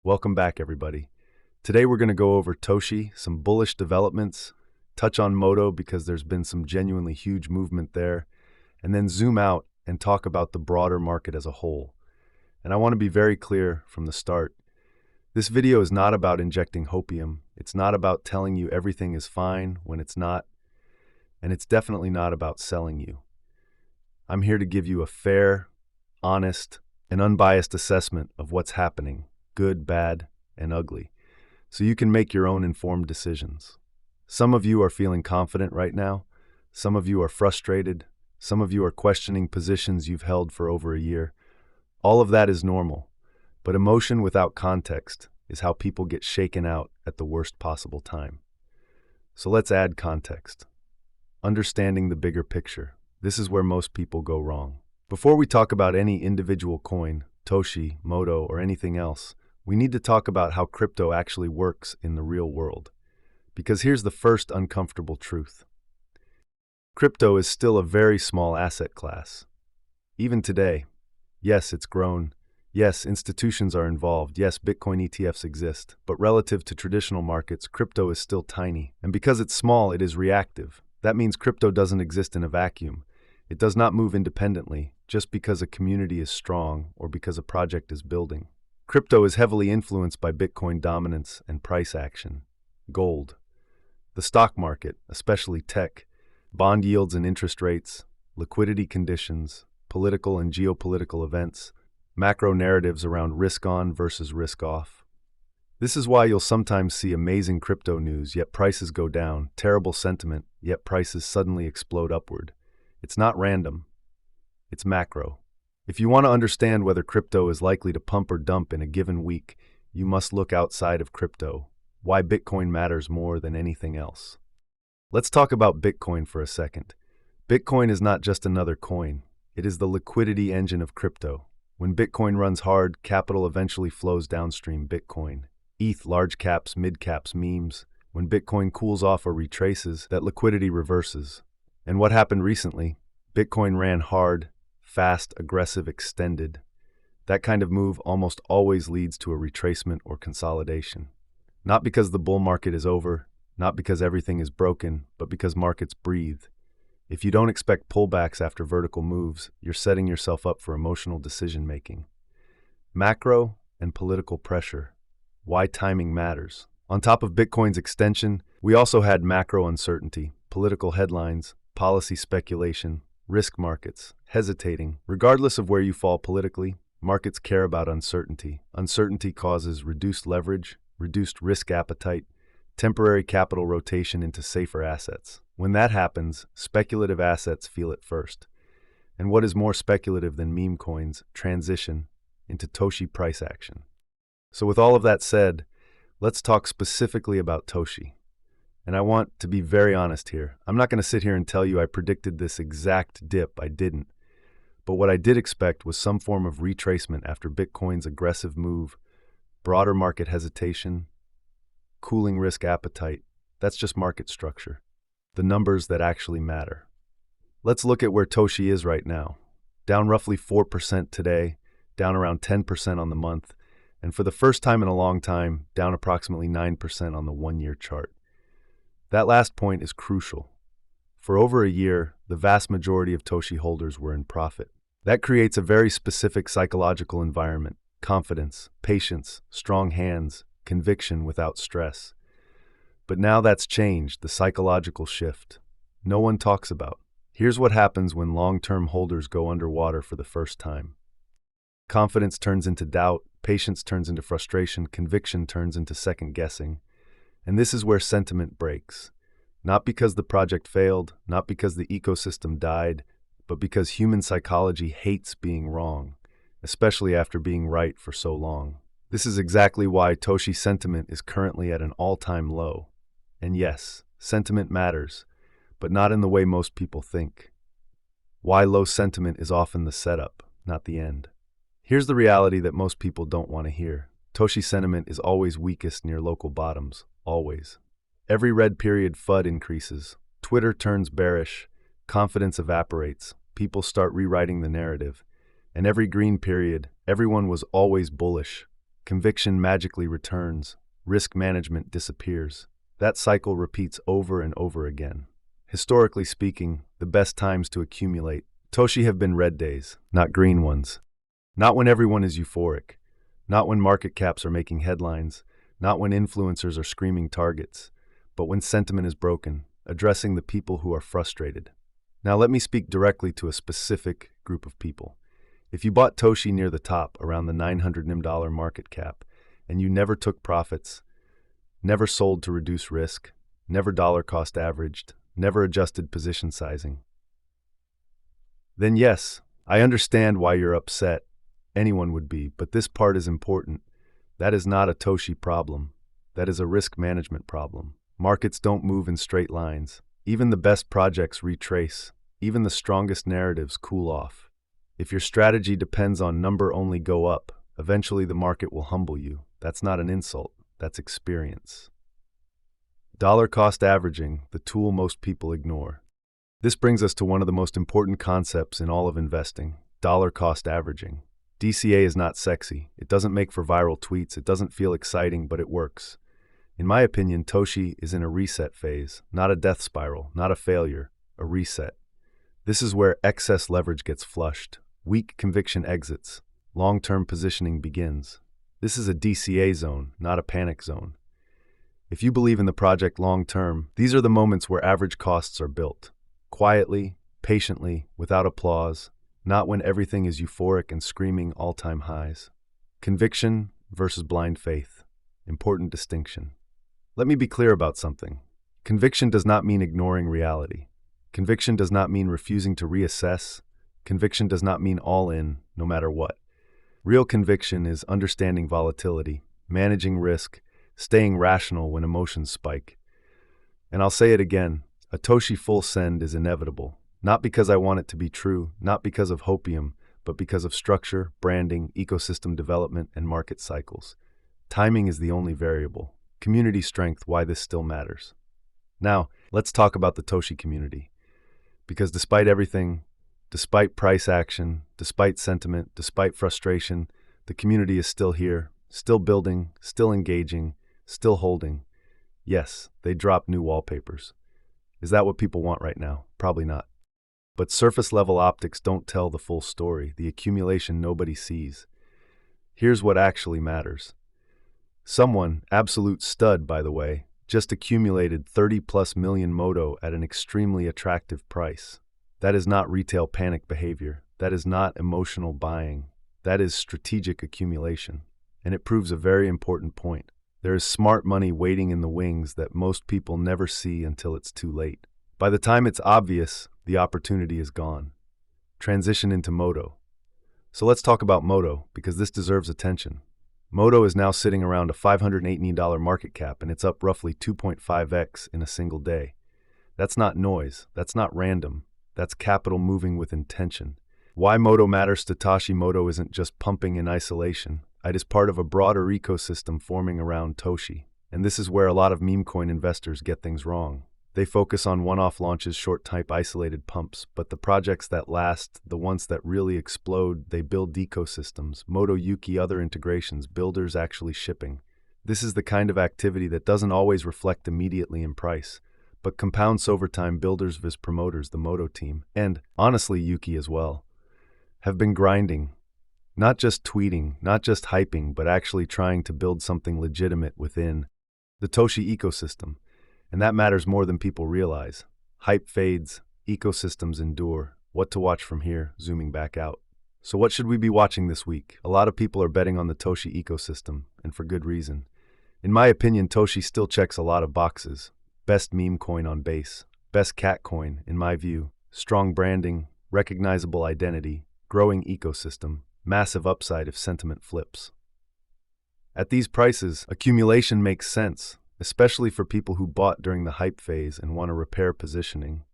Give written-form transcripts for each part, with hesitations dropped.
Welcome back, everybody. Today we're going to go over Toshi, some bullish developments, touch on Moto because there's been some genuinely huge movement there, and then zoom out and talk about the broader market as a whole. And I want to be very clear from the start. This video is not about injecting hopium. It's not about telling you everything is fine when it's not, and it's definitely not about selling you. I'm here to give you a fair, honest, and unbiased assessment of what's happening, good, bad, and ugly, so you can make your own informed decisions. Some of you are feeling confident right now. Some of you are frustrated. Some of you are questioning positions you've held for over a year. All of that is normal, but emotion without context is how people get shaken out at the worst possible time. So let's add context. Understanding the bigger picture. This is where most people go wrong. Before we talk about any individual coin, Toshi, Moto, or anything else, we need to talk about how crypto actually works in the real world. Because here's the first uncomfortable truth. Crypto is still a very small asset class. Even today, yes, it's grown. Yes, institutions are involved. Yes, Bitcoin ETFs exist. But relative to traditional markets, crypto is still tiny. And because it's small, it is reactive. That means crypto doesn't exist in a vacuum. It does not move independently just because a community is strong or because a project is building. Crypto is heavily influenced by Bitcoin dominance and price action. Gold, the stock market, especially tech, bond yields and interest rates, liquidity conditions, political and geopolitical events, macro narratives around risk on versus risk off. This is why you'll sometimes see amazing crypto news, yet prices go down, terrible sentiment, yet prices suddenly explode upward. It's not random. It's macro. If you want to understand whether crypto is likely to pump or dump in a given week, you must look outside of crypto, why Bitcoin matters more than anything else. Let's talk about Bitcoin for a second. Bitcoin is not just another coin. It is the liquidity engine of crypto. When Bitcoin runs hard, capital eventually flows downstream Bitcoin. ETH, large caps, mid caps, memes. When Bitcoin cools off or retraces, that liquidity reverses. And what happened recently? Bitcoin ran hard, fast, aggressive, extended. That kind of move almost always leads to a retracement or consolidation. Not because the bull market is over, not because everything is broken, but because markets breathe. If you don't expect pullbacks after vertical moves, you're setting yourself up for emotional decision-making. Macro and political pressure. Why timing matters. On top of Bitcoin's extension, we also had macro uncertainty, political headlines, policy speculation, risk markets, hesitating. Regardless of where you fall politically, markets care about uncertainty. Uncertainty causes reduced leverage, reduced risk appetite, temporary capital rotation into safer assets. When that happens, speculative assets feel it first. And what is more speculative than meme coins transition into Toshi price action? So with all of that said, let's talk specifically about Toshi. And I want to be very honest here. I'm not going to sit here and tell you I predicted this exact dip. I didn't. But what I did expect was some form of retracement after Bitcoin's aggressive move, broader market hesitation, cooling risk appetite. That's just market structure. The numbers that actually matter. Let's look at where Toshi is right now. Down roughly 4% today, down around 10% on the month, and for the first time in a long time, down approximately 9% on the one-year chart. That last point is crucial. For over a year, the vast majority of Toshi holders were in profit. That creates a very specific psychological environment: confidence, patience, strong hands, conviction without stress. But now that's changed, the psychological shift. No one talks about. Here's what happens when long-term holders go underwater for the first time. Confidence turns into doubt, patience turns into frustration, conviction turns into second-guessing. And this is where sentiment breaks. Not because the project failed, not because the ecosystem died, but because human psychology hates being wrong, especially after being right for so long. This is exactly why Toshi sentiment is currently at an all-time low. And yes, sentiment matters, but not in the way most people think. Why low sentiment is often the setup, not the end. Here's the reality that most people don't want to hear. Toshi sentiment is always weakest near local bottoms. Always. Every red period FUD increases. Twitter turns bearish. Confidence evaporates. People start rewriting the narrative. And every green period, everyone was always bullish. conviction magically returns, risk management disappears. That cycle repeats over and over again. Historically speaking, the best times to accumulate Toshi have been red days, not green ones. Not when everyone is euphoric, not when market caps are making headlines, not when influencers are screaming targets, but when sentiment is broken, addressing the people who are frustrated. Now let me speak directly to a specific group of people. If you bought Toshi near the top, around the $900 market cap, and you never took profits, never sold to reduce risk, never dollar cost averaged, never adjusted position sizing, then yes, I understand why you're upset. Anyone would be, but this part is important. That is not a Toshi problem. That is a risk management problem. Markets don't move in straight lines. Even the best projects retrace. Even the strongest narratives cool off. If your strategy depends on number only go up, eventually the market will humble you. That's not an insult. That's experience. Dollar cost averaging, the tool most people ignore. This brings us to one of the most important concepts in all of investing, dollar cost averaging. DCA is not sexy. It doesn't make for viral tweets. It doesn't feel exciting, but it works. In my opinion, Toshi is in a reset phase, not a death spiral, not a failure, a reset. This is where excess leverage gets flushed, weak conviction exits, long-term positioning begins. This is a DCA zone, not a panic zone. If you believe in the project long-term, these are the moments where average costs are built. Quietly, patiently, without applause, not when everything is euphoric and screaming all-time highs. Conviction versus blind faith. Important distinction. Let me be clear about something. Conviction does not mean ignoring reality. Conviction does not mean refusing to reassess. Conviction does not mean all in, no matter what. Real conviction is understanding volatility, managing risk, staying rational when emotions spike. And I'll say it again, a Toshi full send is inevitable. Not because I want it to be true, not because of Hopium, but because of structure, branding, ecosystem development, and market cycles. Timing is the only variable. Community strength, why this still matters. Now, let's talk about the Toshi community. Because despite everything, despite price action, despite sentiment, despite frustration, the community is still here, still building, still engaging, still holding. Yes, they drop new wallpapers. Is that what people want right now? Probably not. But surface-level optics don't tell the full story, the accumulation nobody sees. Here's what actually matters. Someone, absolute stud by the way, just accumulated 30+ million Moto at an extremely attractive price. That is not retail panic behavior. That is not emotional buying. That is strategic accumulation. And it proves a very important point. There is smart money waiting in the wings that most people never see until it's too late. By the time it's obvious, the opportunity is gone. Transition into Moto. So let's talk about Moto, because this deserves attention. Moto is now sitting around a $518 market cap, and it's up roughly 2.5x in a single day. That's not noise. That's not random. That's capital moving with intention. Why Moto matters to Toshi? Moto isn't just pumping in isolation. It is part of a broader ecosystem forming around Toshi. And this is where a lot of meme coin investors get things wrong. They focus on one-off launches, short-type isolated pumps, but the projects that last, the ones that really explode, they build ecosystems, Moto, Yuki, other integrations, builders actually shipping. This is the kind of activity that doesn't always reflect immediately in price, but compounds over time. Builders vs promoters, the Moto team, and honestly Yuki as well, have been grinding. Not just tweeting, not just hyping, but actually trying to build something legitimate within the Toshi ecosystem. And that matters more than people realize. Hype fades, ecosystems endure. What to watch from here, zooming back out. So what should we be watching this week? A lot of people are betting on the Toshi ecosystem, and for good reason. In my opinion, Toshi still checks a lot of boxes. Best meme coin on base. Best cat coin, in my view. Strong branding, recognizable identity, growing ecosystem, massive upside if sentiment flips. At these prices, accumulation makes sense, especially for people who bought during the hype phase and want to repair positioning.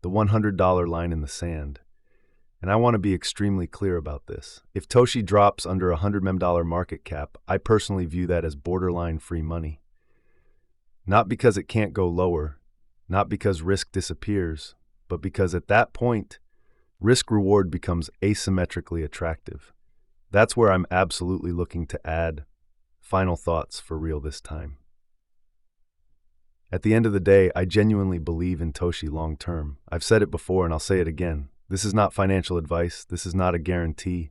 The $100 line in the sand. And I want to be extremely clear about this. If Toshi drops under $100 market cap, I personally view that as borderline free money. Not because it can't go lower, not because risk disappears, but because at that point, risk-reward becomes asymmetrically attractive. That's where I'm absolutely looking to add final thoughts for real this time. At the end of the day, I genuinely believe in Toshi long term. I've said it before and I'll say it again. This is not financial advice, this is not a guarantee,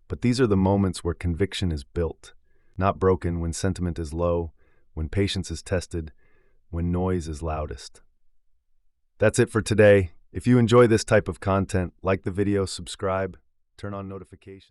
but these are the moments where conviction is built, not broken when sentiment is low, when patience is tested, when noise is loudest. That's it for today. If you enjoy this type of content, like the video, subscribe, turn on notifications.